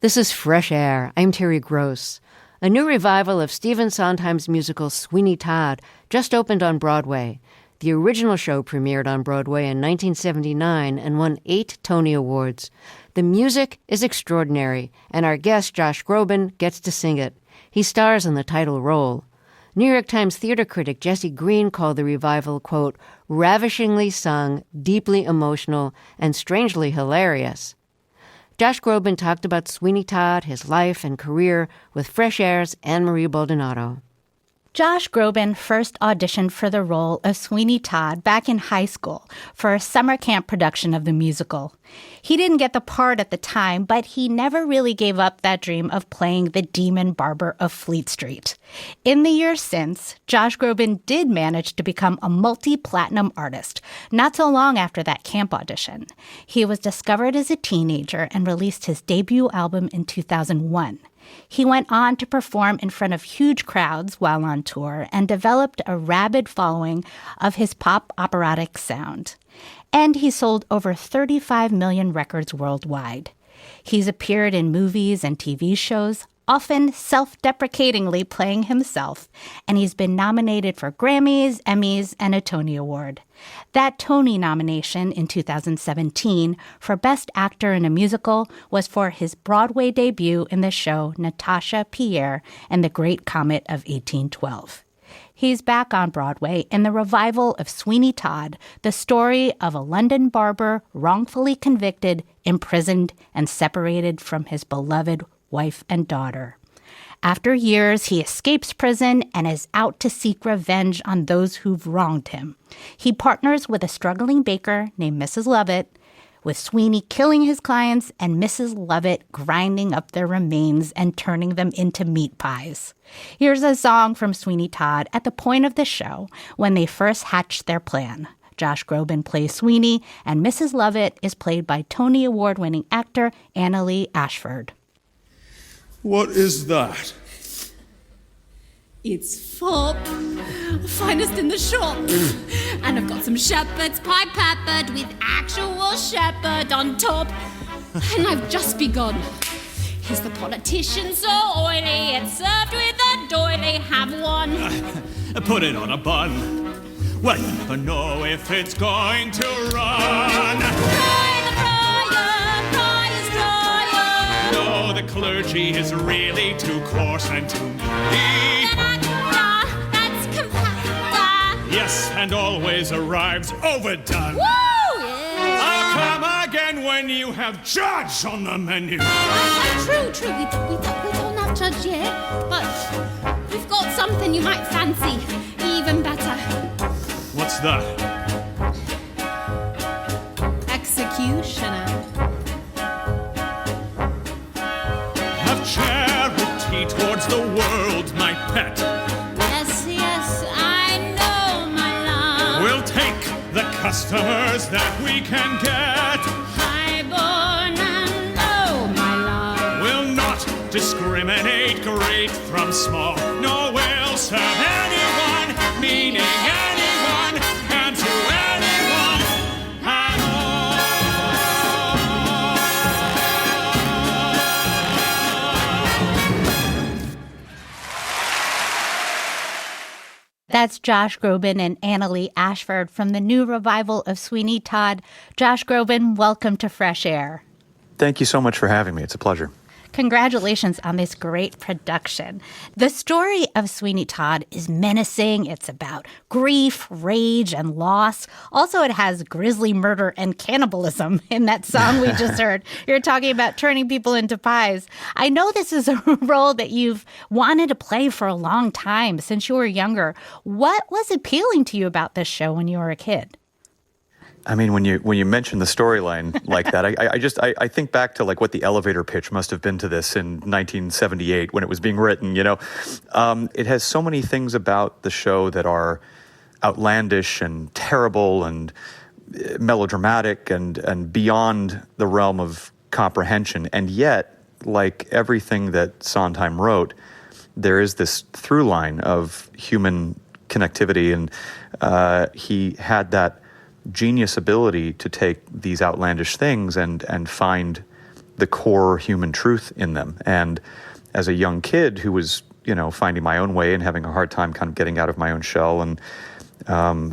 This is Fresh Air. I'm Terry Gross. A new revival of Stephen Sondheim's musical Sweeney Todd just opened on Broadway. The original show premiered on Broadway in 1979 and won 8 Tony Awards. The music is extraordinary, and our guest, Josh Groban, gets to sing it. He stars in the title role. New York Times theater critic Jesse Green called the revival, quote, ravishingly sung, deeply emotional, and strangely hilarious. Josh Groban talked about Sweeney Todd, his life and career, with Fresh Air's Anne-Marie Baldonado. Josh Groban first auditioned for the role of Sweeney Todd back in high school for a summer camp production of the musical. He didn't get the part at the time, but he never really gave up that dream of playing the demon barber of Fleet Street. In the years since, Josh Groban did manage to become a multi-platinum artist, not so long after that camp audition. He was discovered as a teenager and released his debut album in 2001. He went on to perform in front of huge crowds while on tour and developed a rabid following of his pop operatic sound. And he sold over 35 million records worldwide. He's appeared in movies and TV shows, often self-deprecatingly playing himself, and he's been nominated for Grammys, Emmys, and a Tony Award. That Tony nomination in 2017 for Best Actor in a Musical was for his Broadway debut in the show Natasha Pierre and the Great Comet of 1812. He's back on Broadway in the revival of Sweeney Todd, the story of a London barber wrongfully convicted, imprisoned, and separated from his beloved wife and daughter. After years, he escapes prison and is out to seek revenge on those who've wronged him. He partners with a struggling baker named Mrs. Lovett, with Sweeney killing his clients and Mrs. Lovett grinding up their remains and turning them into meat pies. Here's a song from Sweeney Todd at the point of the show when they first hatched their plan. Josh Groban plays Sweeney, and Mrs. Lovett is played by Tony Award-winning actor Annalee Ashford. What is that? It's fop, finest in the shop. And I've got some shepherd's pie peppered with actual shepherd on top. And I've just begun. Is the politician so oily? It's served with a doily. Have one. Put it on a bun. Well, you never know if it's going to run. Fry the fryer, fry is dryer. No, the clergy is really too coarse and too meaty. That's compactor. Yes, and always arrives overdone. Woo! Yeah. I'll come again when you have judge on the menu. True. We don't have judge yet, but we've got something you might fancy. Even better. What's that? Executioner. Have charity towards the world, my pet. Yes, I know, my love. We'll take the customers that we can get. Highborn and low, my love. We'll not discriminate great from small. No, we'll serve anyone, meaning anyone, and to anyone at all. That's Josh Groban and Annalee Ashford from the new revival of Sweeney Todd. Josh Groban, welcome to Fresh Air. Thank you so much for having me. It's a pleasure. Congratulations on this great production. The story of Sweeney Todd is menacing. It's about grief, rage, and loss. Also, it has grisly murder and cannibalism in that song we just heard. You're talking about turning people into pies. I know this is a role that you've wanted to play for a long time, since you were younger. What was appealing to you about this show when you were a kid? I mean, when you mention the storyline like that, I think back to like what the elevator pitch must have been to this in 1978 when it was being written. You know, it has so many things about the show that are outlandish and terrible and melodramatic and beyond the realm of comprehension. And yet, like everything that Sondheim wrote, there is this through line of human connectivity, and he had that genius ability to take these outlandish things and find the core human truth in them. And as a young kid who was, finding my own way and having a hard time kind of getting out of my own shell and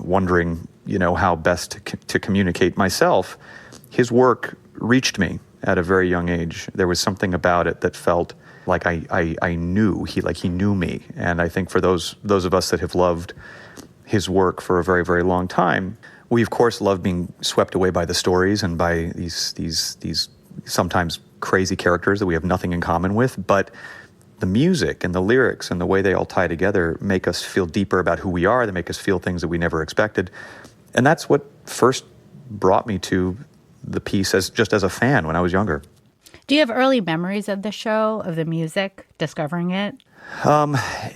wondering, how best to communicate myself, his work reached me at a very young age. There was something about it that felt like I knew, he knew me. And I think for those of us that have loved his work for a very, very long time, we of course love being swept away by the stories and by these sometimes crazy characters that we have nothing in common with, but the music and the lyrics and the way they all tie together make us feel deeper about who we are. They make us feel things that we never expected. And that's what first brought me to the piece just as a fan when I was younger. Do you have early memories of the show, of the music, discovering it?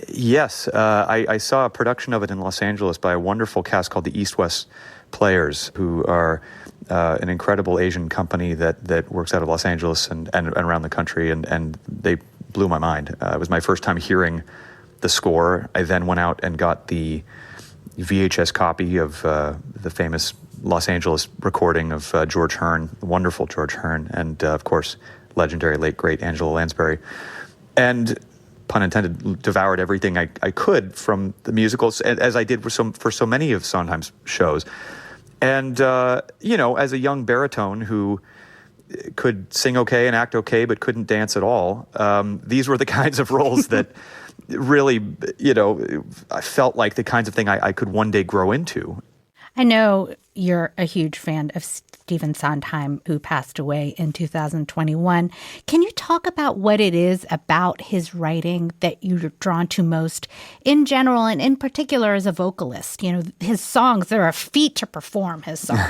Yes. I saw a production of it in Los Angeles by a wonderful cast called the East-West Players, who are an incredible Asian company that works out of Los Angeles and around the country, and they blew my mind. It was my first time hearing the score. I then went out and got the VHS copy of the famous Los Angeles recording of George Hearn, the wonderful George Hearn, and of course, legendary late great Angela Lansbury. And pun intended, devoured everything I could from the musicals, as I did for so many of Sondheim's shows. And, as a young baritone who could sing okay and act okay, but couldn't dance at all, these were the kinds of roles that really, I felt like the kinds of thing I could one day grow into. I know you're a huge fan of Stephen Sondheim, who passed away in 2021. Can you talk about what it is about his writing that you're drawn to most in general and in particular as a vocalist? His songs, they're a feat to perform his songs.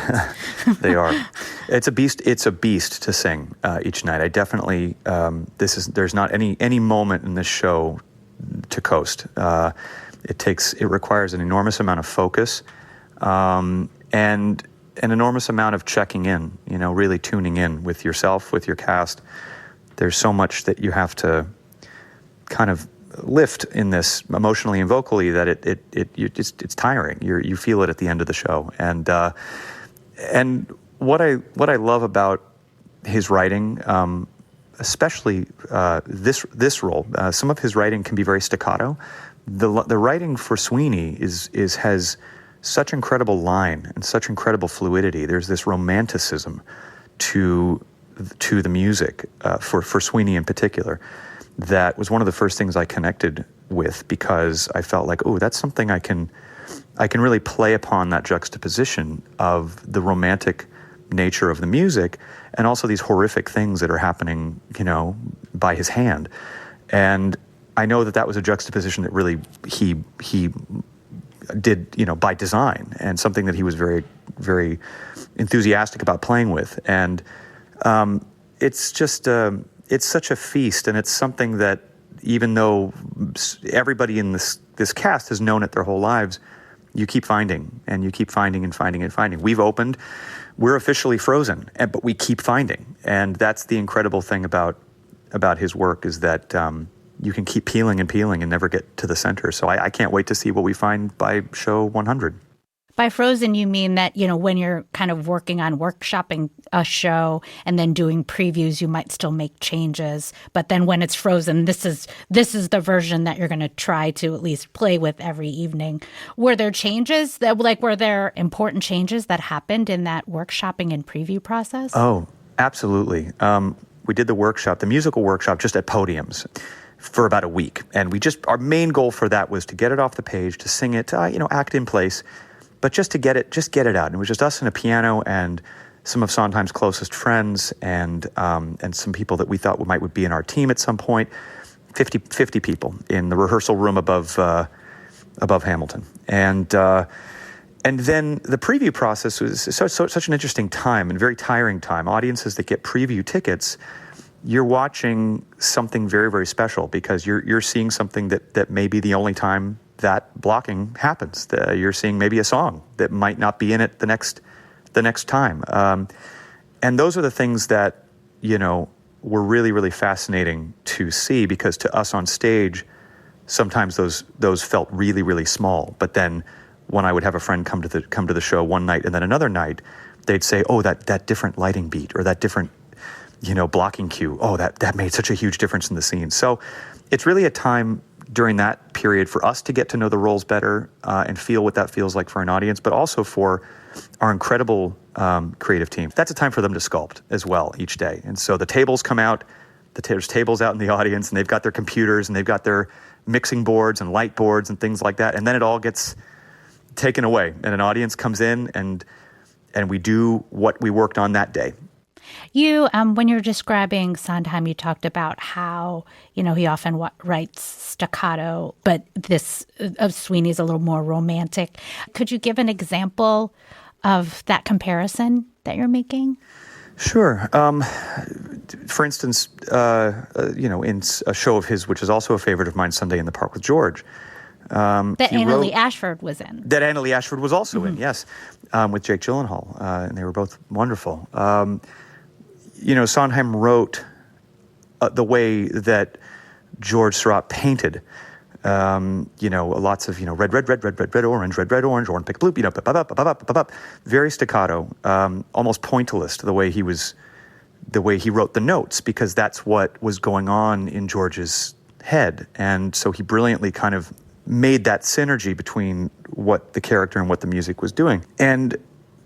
They are. It's a beast. It's a beast to sing each night. I definitely, there's not any moment in this show to coast. It requires an enormous amount of focus, and an enormous amount of checking in, really tuning in with yourself, with your cast. There's so much that you have to kind of lift in this emotionally and vocally that it's tiring. You feel it at the end of the show. And what I love about his writing, especially this role, some of his writing can be very staccato. The writing for Sweeney has such incredible line and such incredible fluidity. There's this romanticism to the music for Sweeney in particular that was one of the first things I connected with, because I felt like, oh, that's something I can really play upon, that juxtaposition of the romantic nature of the music and also these horrific things that are happening, by his hand. And I know that was a juxtaposition that really he did, by design, and something that he was very, very enthusiastic about playing with. And it's just, it's such a feast, and it's something that even though everybody in this cast has known it their whole lives, you keep finding, and you keep finding and finding and finding. We've opened, we're officially frozen, but we keep finding. And that's the incredible thing about his work, is that you can keep peeling and peeling and never get to the center. So I can't wait to see what we find by show 100. By frozen, you mean that, when you're kind of working on workshopping a show and then doing previews, you might still make changes. But then when it's frozen, this is the version that you're going to try to at least play with every evening. Were there changes were there important changes that happened in that workshopping and preview process? Oh, absolutely. We did the musical workshop just at podiums for about a week. And our main goal for that was to get it off the page, to sing it, act in place, but just to get it out. And it was just us and a piano and some of Sondheim's closest friends and some people that we thought would be in our team at some point. 50 people in the rehearsal room above Hamilton. And then the preview process was such an interesting time and very tiring time. Audiences that get preview tickets, you're watching something very, very special, because you're seeing something that may be the only time that blocking happens. You're seeing maybe a song that might not be in it the next time. And those are the things that, were really, really fascinating to see, because to us on stage, sometimes those felt really, really small. But then when I would have a friend come to the show one night and then another night, they'd say, oh, that different lighting beat, or that different blocking cue. Oh, that made such a huge difference in the scene. So it's really a time during that period for us to get to know the roles better and feel what that feels like for an audience, but also for our incredible creative team. That's a time for them to sculpt as well each day. And so the tables come out, there's tables out in the audience, and they've got their computers, and they've got their mixing boards and light boards and things like that. And then it all gets taken away, and an audience comes in, and we do what we worked on that day. You, when you're describing Sondheim, you talked about how, he often writes staccato, but this of Sweeney's a little more romantic. Could you give an example of that comparison that you're making? Sure. For instance, in a show of his, which is also a favorite of mine, Sunday in the Park with George. That Anna Lee Ashford was in. That Anna Lee Ashford was also in, yes, with Jake Gyllenhaal, and they were both wonderful. Sondheim wrote the way that George Seurat painted. Lots of red, orange, pick blue, very staccato, almost pointillist the way he wrote the notes, because that's what was going on in George's head, and so he brilliantly kind of made that synergy between what the character and what the music was doing. And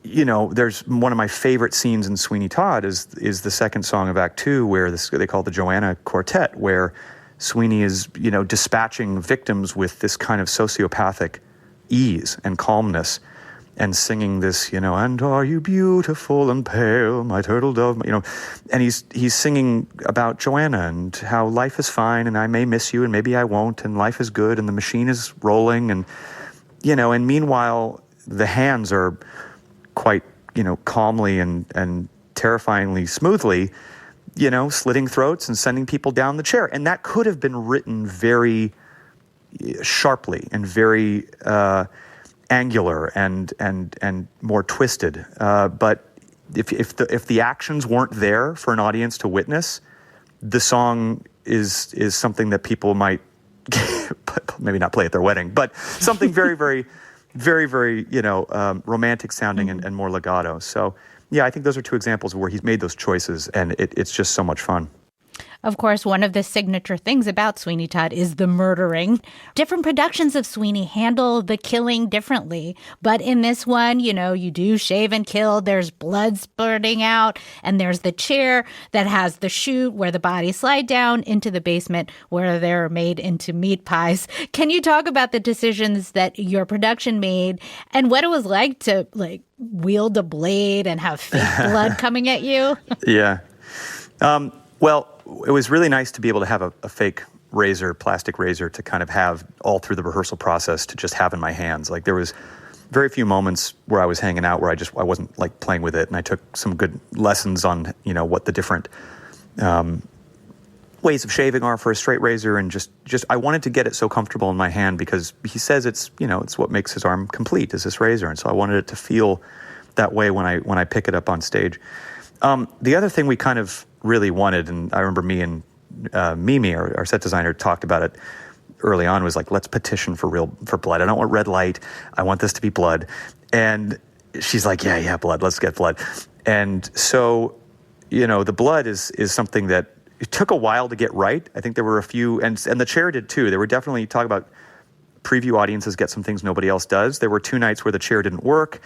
there's one of my favorite scenes in Sweeney Todd is the second song of Act 2, where they call the Joanna Quartet, where Sweeney is, dispatching victims with this kind of sociopathic ease and calmness, and singing this, and are you beautiful and pale, my turtle dove, and he's singing about Joanna and how life is fine, and I may miss you, and maybe I won't, and life is good, and the machine is rolling, and meanwhile the hands are quite, calmly and terrifyingly smoothly, slitting throats and sending people down the chair. And that could have been written very sharply and very angular and more twisted. But if the actions weren't there for an audience to witness, the song is something that people might maybe not play at their wedding, but something very, very, very, very, romantic sounding and more legato. So, yeah, I think those are two examples where he's made those choices, and it's just so much fun. Of course, one of the signature things about Sweeney Todd is the murdering. Different productions of Sweeney handle the killing differently. But in this one, you do shave and kill. There's blood spurting out. And there's the chair that has the chute where the bodies slide down into the basement where they're made into meat pies. Can you talk about the decisions that your production made and what it was like to wield a blade and have fake blood coming at you? Yeah. Well, it was really nice to be able to have a fake razor, plastic razor, to kind of have all through the rehearsal process to just have in my hands. There was very few moments where I was hanging out where I wasn't playing with it, and I took some good lessons on what the different ways of shaving are for a straight razor, and just I wanted to get it so comfortable in my hand because he says it's what makes his arm complete is this razor, and so I wanted it to feel that way when I pick it up on stage. The other thing we kind of really wanted, and I remember me and Mimi, our set designer, talked about it early on, was let's petition for blood. I don't want red light. I want this to be blood. And she's like, yeah, blood. Let's get blood. And so, the blood is something that it took a while to get right. I think there were a few, and the chair did too. There were definitely, talk about preview audiences get some things nobody else does. There were 2 nights where the chair didn't work.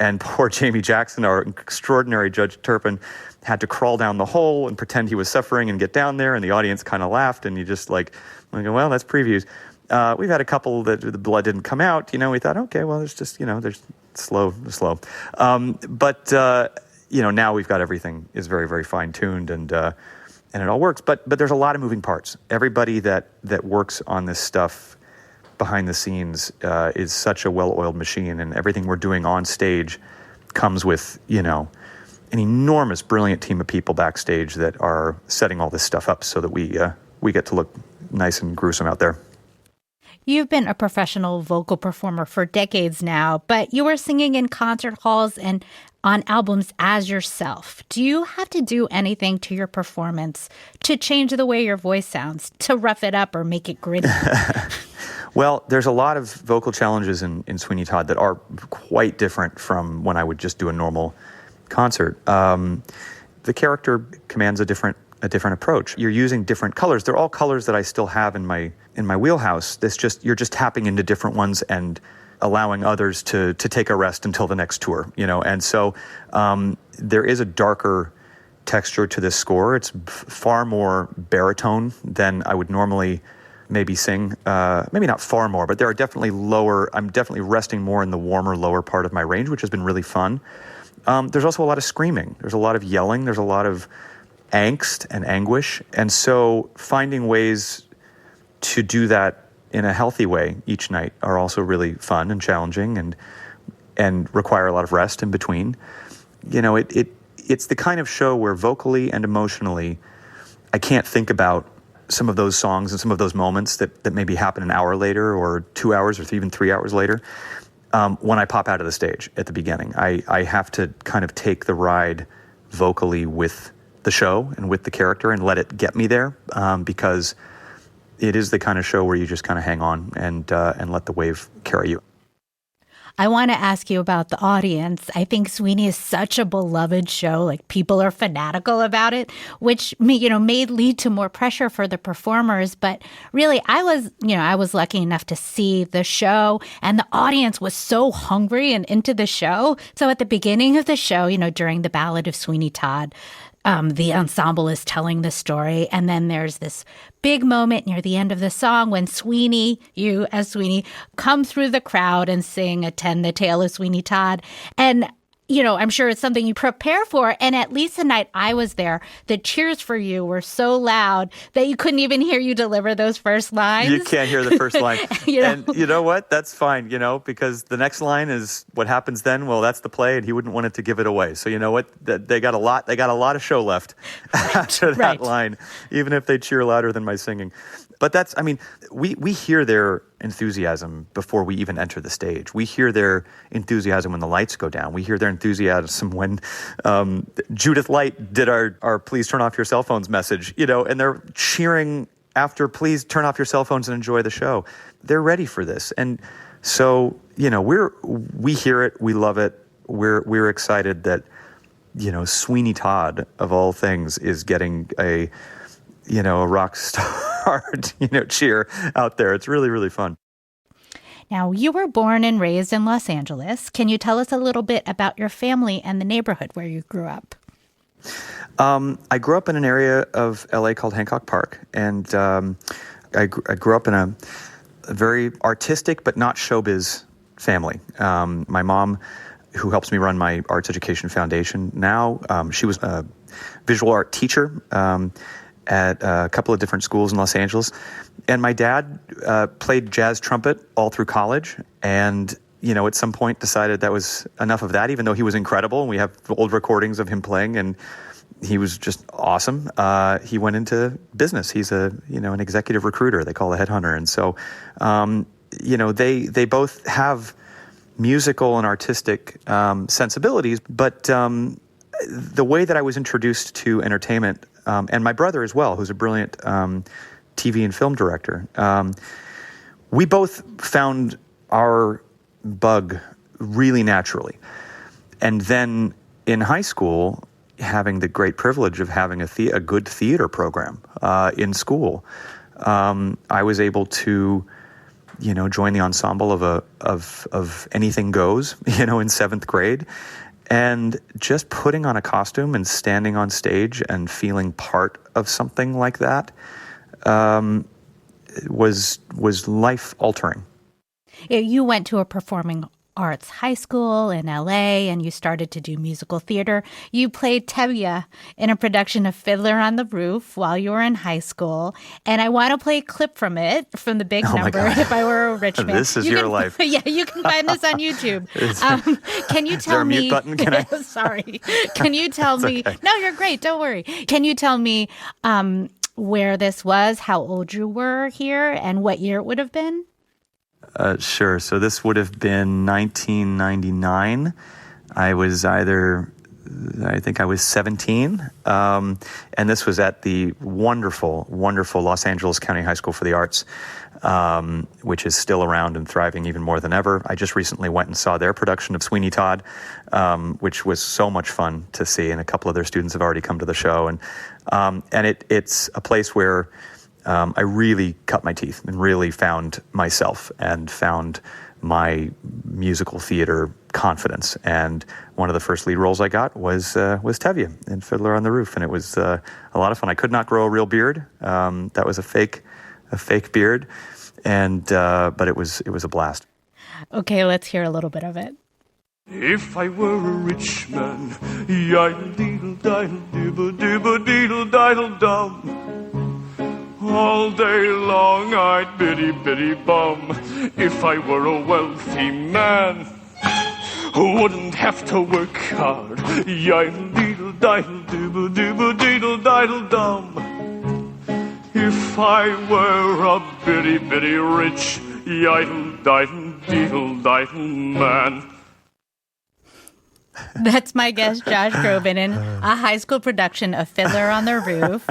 And poor Jamie Jackson, our extraordinary Judge Turpin, had to crawl down the hole and pretend he was suffering and get down there. And the audience kind of laughed. And you just well, that's previews. We've had a couple that the blood didn't come out. We thought, okay, well, there's just, there's slow. But now we've got everything is very, very fine tuned and it all works. But there's a lot of moving parts. Everybody that works on this stuff behind the scenes is such a well-oiled machine, and everything we're doing on stage comes with, an enormous, brilliant team of people backstage that are setting all this stuff up so that we get to look nice and gruesome out there. You've been a professional vocal performer for decades now, but you are singing in concert halls and on albums as yourself. Do you have to do anything to your performance to change the way your voice sounds, to rough it up or make it gritty? Well, there's a lot of vocal challenges in Sweeney Todd that are quite different from when I would just do a normal concert. the character commands a different approach. You're using different colors. They're all colors that I still have in my wheelhouse. You're just tapping into different ones and allowing others to take a rest until the next tour, And so there is a darker texture to this score. It's far more baritone than I would normally maybe sing. Maybe not far more, but there are definitely I'm definitely resting more in the warmer lower part of my range, which has been really fun. There's also a lot of screaming. There's a lot of yelling. There's a lot of angst and anguish. And so finding ways to do that in a healthy way each night are also really fun and challenging and require a lot of rest in between. It's the kind of show where vocally and emotionally I can't think about some of those songs and some of those moments that maybe happen an hour later or 2 hours or even 3 hours later when I pop out of the stage at the beginning. I have to kind of take the ride vocally with the show and with the character and let it get me there because it is the kind of show where you just kind of hang on and let the wave carry you. I want to ask you about the audience. I think Sweeney is such a beloved show. Like, people are fanatical about it, which, may lead to more pressure for the performers. But really, I was lucky enough to see the show, and the audience was so hungry and into the show. So at the beginning of the show, during the Ballad of Sweeney Todd, the ensemble is telling the story, and then there's this big moment near the end of the song when you as Sweeney, come through the crowd and sing "Attend the Tale of Sweeney Todd." And I'm sure it's something you prepare for. And at least the night I was there, the cheers for you were so loud that you couldn't even hear you deliver those first lines. You can't hear the first line. And you know what? That's fine, because the next line is what happens then. Well, that's the play, and he wouldn't want it to give it away. So you know what? They got a lot of show left after that line, even if they cheer louder than my singing. But we hear their enthusiasm before we even enter the stage. We hear their enthusiasm when the lights go down. We hear their enthusiasm when Judith Light did our "Please turn off your cell phones" message, and they're cheering after "Please turn off your cell phones and enjoy the show." They're ready for this. And so, we hear it, we love it. We're excited that, Sweeney Todd, of all things, is getting a rock star, cheer out there. It's really, really fun. Now, you were born and raised in Los Angeles. Can you tell us a little bit about your family and the neighborhood where you grew up? I grew up in an area of LA called Hancock Park, and I grew up in a very artistic but not showbiz family. My mom, who helps me run my arts education foundation now, she was a visual art teacher at a couple of different schools in Los Angeles. And my dad played jazz trumpet all through college and, at some point decided that was enough of that, even though he was incredible. And we have old recordings of him playing and he was just awesome. He went into business. He's an executive recruiter, they call a headhunter. And so, they both have musical and artistic sensibilities, but the way that I was introduced to entertainment, and my brother as well, who's a brilliant TV and film director, we both found our bug really naturally. And then in high school, having the great privilege of having a good theater program in school, I was able to, join the ensemble of Anything Goes, in seventh grade. And just putting on a costume and standing on stage and feeling part of something like that was life altering. You went to a performing arts high school in LA and you started to do musical theater. You played Tevye in a production of Fiddler on the Roof while you were in high school. And I want to play a clip from it, from The Big Number, If I Were a Rich Man. This is your life. Yeah, you can find this on YouTube. Can you tell me... Is there a mute button? Can I? Sorry. Can you tell me... Okay. No, you're great. Don't worry. Can you tell me where this was, how old you were here, and what year it would have been? Sure. So this would have been 1999. I was either I think I was 17. And this was at the wonderful, wonderful Los Angeles County High School for the Arts, which is still around and thriving even more than ever. I just recently went and saw their production of Sweeney Todd, which was so much fun to see. And a couple of their students have already come to the show. And it's a place where I really cut my teeth and really found myself and found my musical theater confidence. And one of the first lead roles I got was Tevye in Fiddler on the Roof, and it was a lot of fun. I could not grow a real beard. That was a fake beard, and but it was a blast. Okay, let's hear a little bit of it. If I were a rich man, yiddle-diddle-diddle-dibble-dibble-diddle-dum. All day long I'd biddy-biddy-bum. If I were a wealthy man who wouldn't have to work hard, yiddle-diddle-diddle-dibble-diddle-diddle-dum. If I were a bitty-bitty rich yiddle-diddle-diddle-diddle man. That's my guest, Josh Groban, in a high school production of Fiddler on the Roof.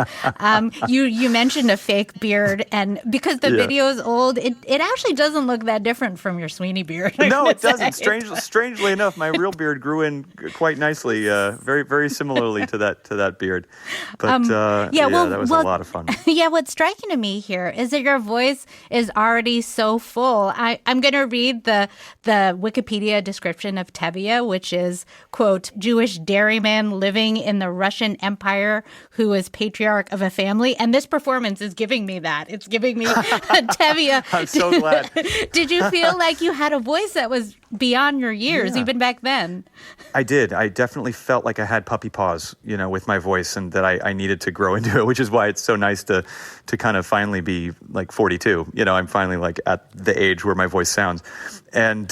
You mentioned a fake beard, and because the video is old, it actually doesn't look that different from your Sweeney beard. No, it doesn't. Strangely enough, my real beard grew in quite nicely, very, very similarly to that beard. But that was a lot of fun. Yeah, what's striking to me here is that your voice is already so full. I'm going to read the Wikipedia description of Tevye, which is, quote, Jewish dairyman living in the Russian Empire who is patriarch of a family. And this performance is giving me that. It's giving me Tevye. I'm so glad. Did you feel like you had a voice that was beyond your years, even back then? I did. I definitely felt like I had puppy paws, with my voice, and that I needed to grow into it, which is why it's so nice to kind of finally be like 42. I'm finally like at the age where my voice sounds. And,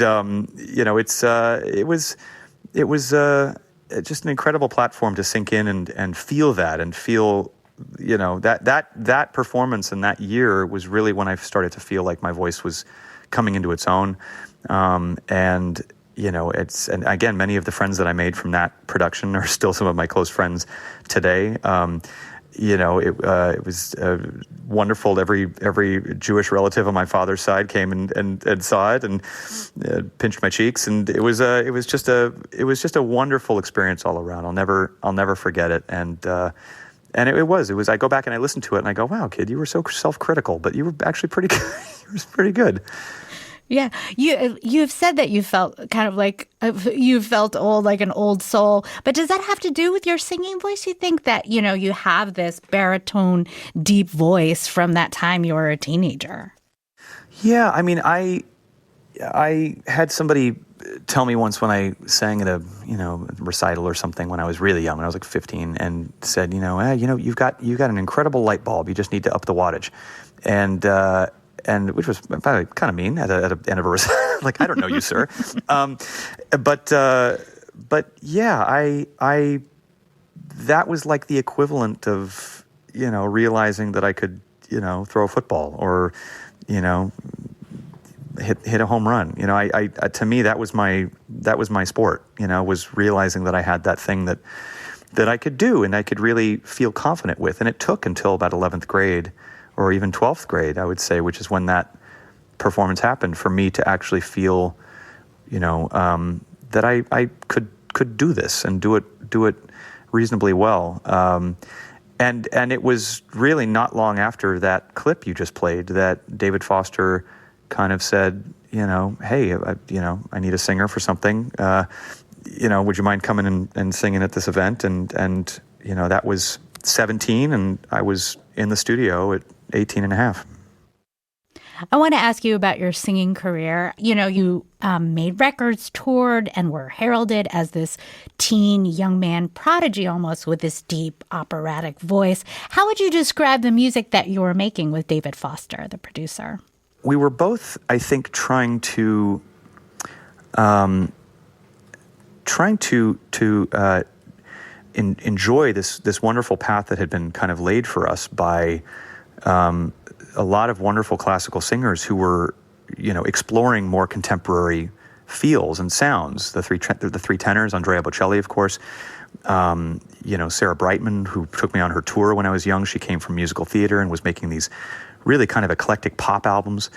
it was just an incredible platform to sink in and feel that, and feel, that performance and that year was really when I started to feel like my voice was coming into its own. And again, many of the friends that I made from that production are still some of my close friends today. It was wonderful. Every Jewish relative on my father's side came and saw it and pinched my cheeks, and it was just a wonderful experience all around. I'll never forget it. And it was. I go back and I listen to it and I go, wow, kid, you were so self-critical, but you were actually pretty good. You were pretty good. Yeah, you've said that you felt kind of like you felt old, like an old soul. But does that have to do with your singing voice? You think that you have this baritone, deep voice from that time you were a teenager? Yeah, I mean, I had somebody tell me once when I sang at a recital or something when I was really young, when I was like 15, and said, you've got an incredible light bulb. You just need to up the wattage, and which was kind of mean at an end of a recital. Like, I don't know you, sir. But yeah, I that was like the equivalent of realizing that I could throw a football or hit a home run. I to me that was my sport. Was realizing that I had that thing that I could do and I could really feel confident with. And it took until about 11th grade. Or even 12th grade, I would say, which is when that performance happened, for me to actually feel, that I could do this and do it reasonably well. And it was really not long after that clip you just played that David Foster kind of said, hey, I need a singer for something. Would you mind coming and singing at this event? And that was 17, and I was in the studio at 18 and a half. I want to ask you about your singing career. You made records, toured, and were heralded as this teen young man prodigy almost with this deep operatic voice. How would you describe the music that you were making with David Foster, the producer? We were both, I think, trying to enjoy this wonderful path that had been kind of laid for us by a lot of wonderful classical singers who were, exploring more contemporary feels and sounds. The three tenors, Andrea Bocelli, of course. Sarah Brightman, who took me on her tour when I was young. She came from musical theater and was making these really kind of eclectic pop albums.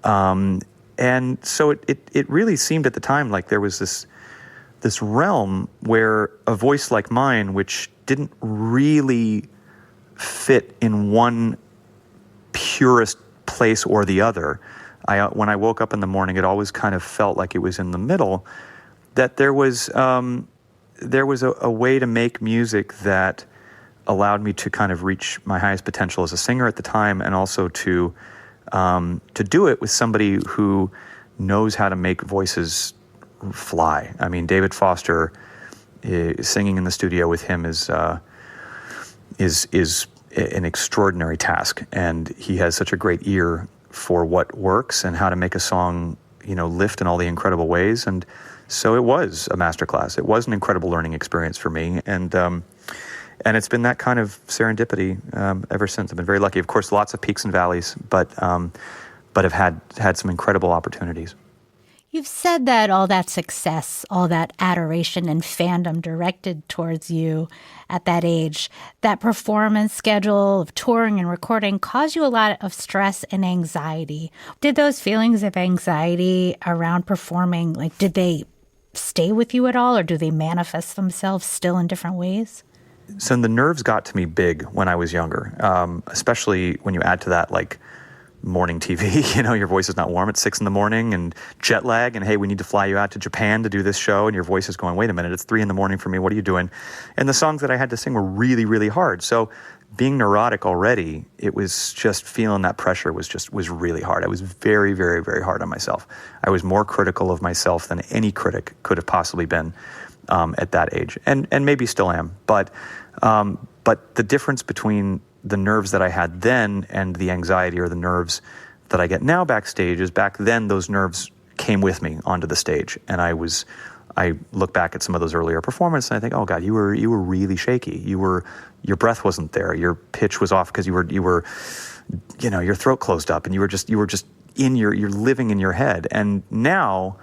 And so it really seemed at the time like there was this realm where a voice like mine, which didn't really fit in one purest place or the other, when I woke up in the morning, it always kind of felt like it was in the middle, that there was a way to make music that allowed me to kind of reach my highest potential as a singer at the time, and also to do it with somebody who knows how to make voices fly. I mean, David Foster, singing in the studio with him is an extraordinary task, and he has such a great ear for what works and how to make a song, lift in all the incredible ways. And so it was a masterclass. It was an incredible learning experience for me, and it's been that kind of serendipity ever since. I've been very lucky. Of course, lots of peaks and valleys, but have had some incredible opportunities. You've said that all that success, all that adoration and fandom directed towards you at that age, that performance schedule of touring and recording caused you a lot of stress and anxiety. Did those feelings of anxiety around performing, did they stay with you at all, or do they manifest themselves still in different ways? So the nerves got to me big when I was younger, especially when you add to that, morning TV, your voice is not warm at 6 a.m. and jet lag, and hey, we need to fly you out to Japan to do this show, and your voice is going, wait a minute, it's 3 a.m. for me, what are you doing? And the songs that I had to sing were really, really hard. So being neurotic already, it was just feeling that pressure was really hard. I was very, very, very hard on myself. I was more critical of myself than any critic could have possibly been at that age, and maybe still am. But the difference between the nerves that I had then and the anxiety or the nerves that I get now backstage is, back then those nerves came with me onto the stage, and I look back at some of those earlier performances and I think, oh God, you were really shaky. Your breath wasn't there. Your pitch was off because you were your throat closed up, and you were just you're living in your head. And now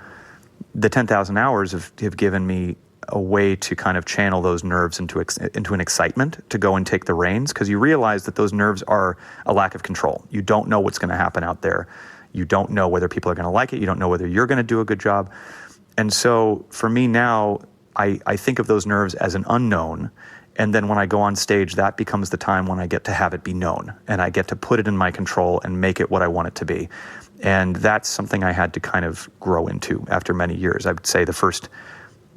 the 10,000 hours have given me a way to kind of channel those nerves into an excitement to go and take the reins, because you realize that those nerves are a lack of control. You don't know what's going to happen out there. You don't know whether people are going to like it. You don't know whether you're going to do a good job. And so for me now, I think of those nerves as an unknown. And then when I go on stage, that becomes the time when I get to have it be known, and I get to put it in my control and make it what I want it to be. And that's something I had to kind of grow into after many years. I would say the first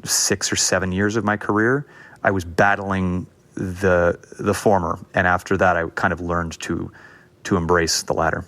6 or 7 years of my career, I was battling the former, and after that, I kind of learned to embrace the latter.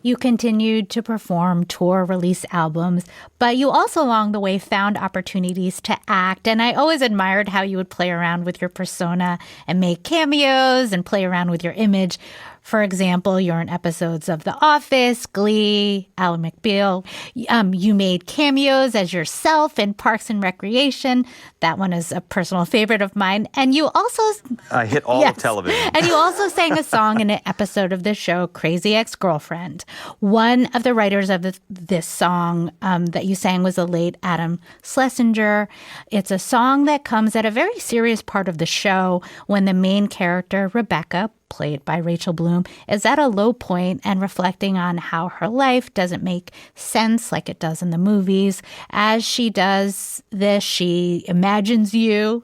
You continued to perform, tour, release albums, but you also along the way found opportunities to act. And I always admired how you would play around with your persona and make cameos and play around with your image. For example, you're in episodes of The Office, Glee, Ally McBeal. You made cameos as yourself in Parks and Recreation. That one is a personal favorite of mine. And you also... I hit all of television. And you also sang a song in an episode of the show, Crazy Ex-Girlfriend. One of the writers of this song that you sang was the late Adam Schlesinger. It's a song that comes at a very serious part of the show when the main character, Rebecca, played by Rachel Bloom, is at a low point and reflecting on how her life doesn't make sense like it does in the movies. As she does this, she imagines you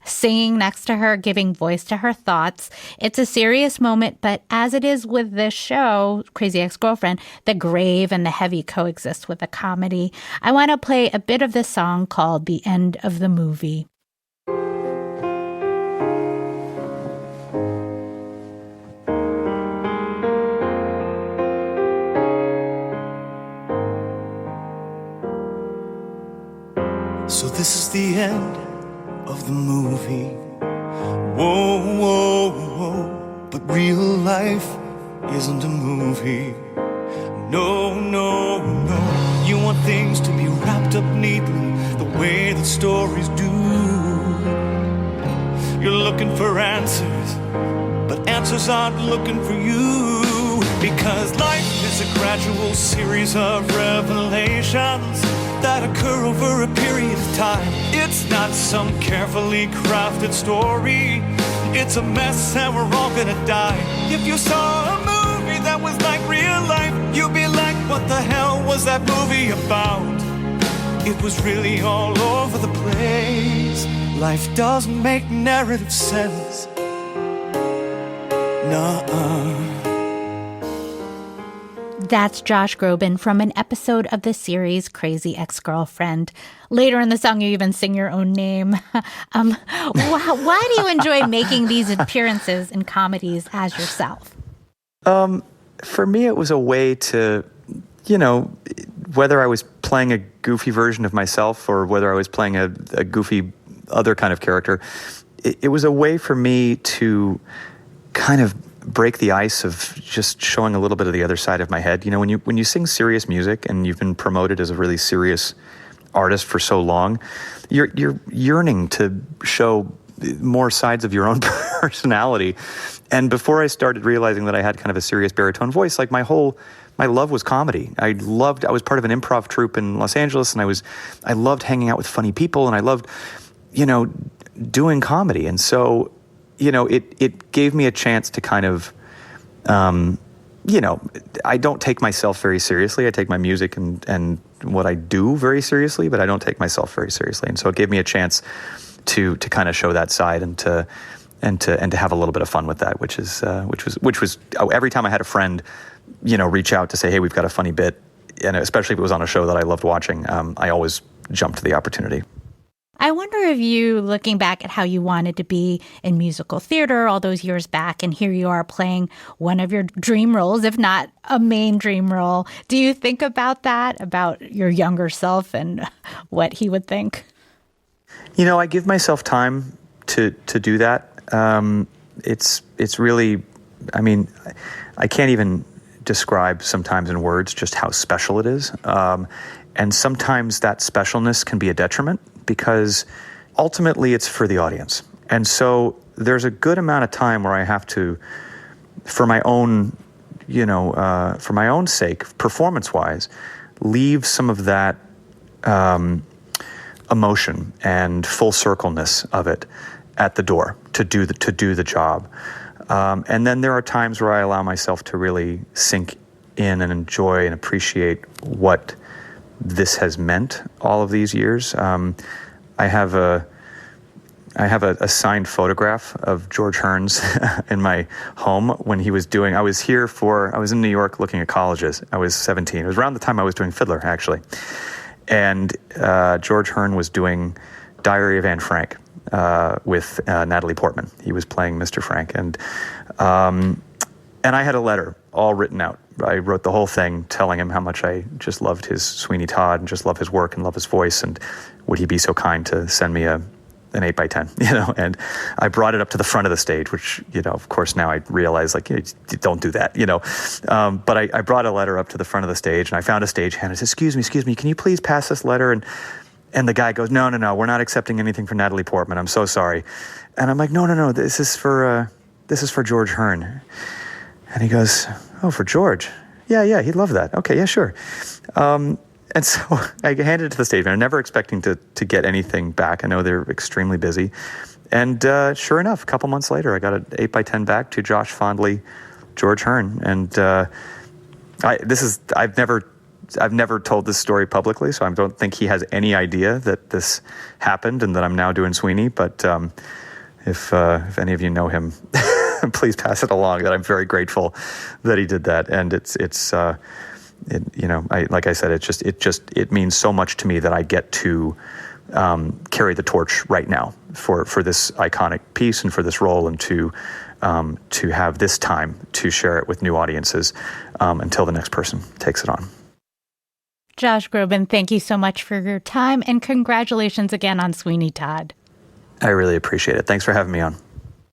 singing next to her, giving voice to her thoughts. It's a serious moment, but as it is with this show, Crazy Ex-Girlfriend, the grave and the heavy coexist with the comedy. I want to play a bit of this song called The End of the Movie. So this is the end of the movie. Whoa, whoa, whoa. But real life isn't a movie. No, no, no. You want things to be wrapped up neatly, the way that stories do. You're looking for answers, but answers aren't looking for you. Because life is a gradual series of revelations. that occur over a period of time. It's not some carefully crafted story. It's a mess and we're all gonna die. If you saw a movie that was like real life, you'd be like, what the hell was that movie about? It was really all over the place. Life doesn't make narrative sense. Nuh-uh. That's Josh Groban from an episode of the series Crazy Ex-Girlfriend. Later in the song, you even sing your own name. Why do you enjoy making these appearances in comedies as yourself? For me, it was a way to, whether I was playing a goofy version of myself or whether I was playing a goofy other kind of character, it was a way for me to kind of break the ice of just showing a little bit of the other side of my head. When you sing serious music and you've been promoted as a really serious artist for so long, you're yearning to show more sides of your own personality. And before I started realizing that I had kind of a serious baritone voice, like my love was comedy. I was part of an improv troupe in Los Angeles, and I loved hanging out with funny people, and I loved, doing comedy. And so, it gave me a chance to kind of, I don't take myself very seriously. I take my music and what I do very seriously, but I don't take myself very seriously. And so it gave me a chance to kind of show that side and to have a little bit of fun with that, which was every time I had a friend, reach out to say, hey, we've got a funny bit, and especially if it was on a show that I loved watching, I always jumped to the opportunity. I wonder if you, looking back at how you wanted to be in musical theater all those years back, and here you are playing one of your dream roles, if not a main dream role. Do you think about that, about your younger self and what he would think? I give myself time to do that. It's really, I can't even describe sometimes in words just how special it is. And sometimes that specialness can be a detriment because ultimately it's for the audience. And so there's a good amount of time where I have to, for my own sake, performance-wise, leave some of that emotion and full circleness of it at the door to do the job. And then there are times where I allow myself to really sink in and enjoy and appreciate what this has meant all of these years. I have a signed photograph of George Hearns in my home when he was doing, I was in New York looking at colleges. I was 17. It was around the time I was doing Fiddler, actually. And George Hearn was doing Diary of Anne Frank with Natalie Portman. He was playing Mr. Frank. And I had a letter all written out. I wrote the whole thing telling him how much I just loved his Sweeney Todd and just love his work and love his voice, and would he be so kind to send me an 8x10, and I brought it up to the front of the stage, which, of course now I realize, don't do that, but I brought a letter up to the front of the stage, and I found a stagehand. I said, excuse me, can you please pass this letter? And the guy goes, no, we're not accepting anything for Natalie Portman. I'm so sorry. And I'm like, no, this is for George Hearn. And he goes, oh, for George? Yeah, he'd love that. Okay, yeah, sure. And so I handed it to the stage manager, never expecting to get anything back. I know they're extremely busy. And sure enough, a couple months later, I got an 8x10 back to Josh Fondley, George Hearn. And I've never told this story publicly, so I don't think he has any idea that this happened and that I'm now doing Sweeney. But if any of you know him, please pass it along, that I'm very grateful that he did that. And like I said, it means so much to me that I get to carry the torch right now for this iconic piece and for this role, and to have this time to share it with new audiences until the next person takes it on. Josh Groban, thank you so much for your time, and congratulations again on Sweeney Todd. I really appreciate it. Thanks for having me on.